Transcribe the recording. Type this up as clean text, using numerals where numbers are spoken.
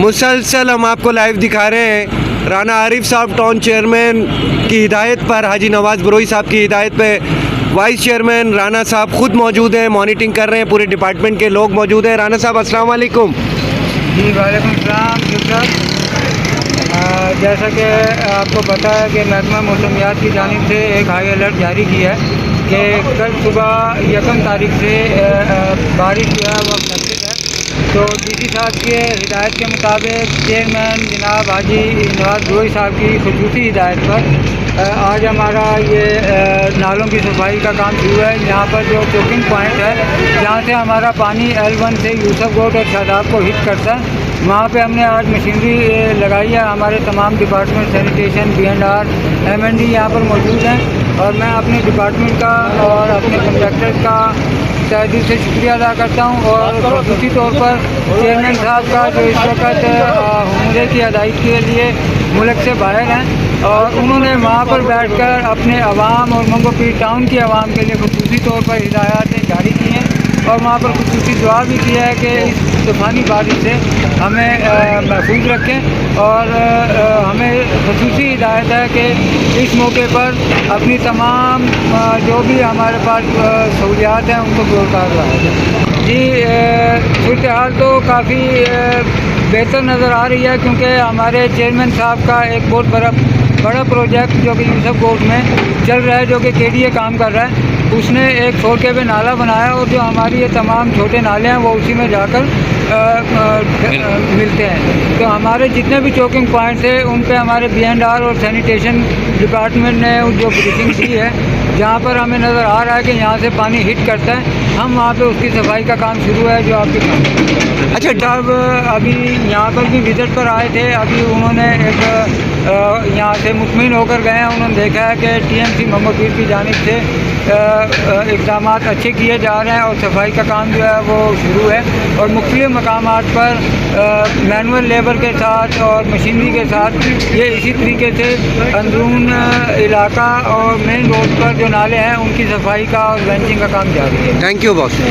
مسلسل ہم آپ کو لائیو دکھا رہے ہیں رانا عارف صاحب ٹاؤن چیئرمین کی ہدایت پر، حاجی نواز بروئی صاحب کی ہدایت پہ وائس چیئرمین رانا صاحب خود موجود ہیں، مانیٹرنگ کر رہے ہیں، پورے ڈپارٹمنٹ کے لوگ موجود ہیں۔ رانا صاحب السلام علیکم۔ جی وعلیکم السلام صاحب۔ جیسا کہ آپ کو پتہ ہے کہ محکمہ موسمیات کی جانب سے ایک ہائی الرٹ جاری کیا ہے کہ کل صبح 1 تاریخ سے بارش جو ہے وہ مسجد ہے، تو ڈی سی صاحب کی ہدایت کے مطابق چیئرمین جناب حاجی نواز بروئی صاحب کی خصوصی ہدایت پر آج ہمارا یہ نالوں کی صفائی کا کام شروع ہے۔ یہاں پر جو چوکنگ پوائنٹ ہے جہاں سے ہمارا پانی L1 سے یوسف گوٹ اور شاداب کو ہٹ کرتا ہے، وہاں پہ ہم نے آج مشینری لگائی ہے۔ ہمارے تمام ڈپارٹمنٹ سینیٹیشن B&R M&D یہاں پر موجود ہیں، اور میں اپنے ڈپارٹمنٹ کا اور اپنے کنٹریکٹر کا تہہ دل سے شکریہ ادا کرتا ہوں، اور خصوصی طور پر چیئرمین صاحب کا جو اس وقت عمرے کی ادائیگی کے لیے ملک سے باہر ہیں، اور انہوں نے وہاں پر بیٹھ کر اپنے عوام اور منگو پیر ٹاؤن کی عوام کے لیے خصوصی طور پر ہدایات جاری کی ہیں، اور وہاں پر خصوصی دعا بھی کیا ہے کہ اس طوفانی بارش سے ہمیں محفوظ رکھیں، اور ہمیں خصوصی ہدایت ہے کہ اس موقع پر اپنی تمام جو بھی ہمارے پاس سہولیات ہیں ان کو برقرار رہا جائے۔ جی صورتحال تو کافی بہتر نظر آ رہی ہے، کیونکہ ہمارے چیئرمین صاحب کا ایک بہت بڑا پروجیکٹ جو کہ یوسف گوٹ میں چل رہا ہے، جو کہ KDA کام کر رہا ہے، اس نے ایک 4 KB نالا بنایا، اور جو ہماری یہ تمام چھوٹے نالے ہیں وہ اسی میں جا کر ملتے ہیں۔ تو ہمارے جتنے بھی چوکنگ پوائنٹس ہیں ان پہ ہمارے B&R اور سینیٹیشن ڈپارٹمنٹ نے جو بریفنگ کی ہے، جہاں پر ہمیں نظر آ رہا ہے کہ یہاں سے پانی ہٹ کرتا ہے، ہم وہاں پہ اس کی صفائی کا کام شروع ہے جو آپ کے سامنے۔ اچھا صاحب ابھی یہاں پر بھی وزٹ پر آئے تھے، ابھی انہوں نے ایک یہاں سے مطمئن ہو کر گئے ہیں، انہوں نے دیکھا ہے کہ TMC منگو پیر کی جانب سے اقدامات اچھے کیے جا رہے ہیں، اور صفائی کا کام جو ہے وہ شروع ہے، اور مختلف مقامات پر مینول لیبر کے ساتھ اور مشینری کے ساتھ یہ اسی طریقے سے اندرون علاقہ اور مین روڈ پر جو نالے ہیں ان کی صفائی کا اور لنچنگ کا کام جاری ہے۔ Thank you boss.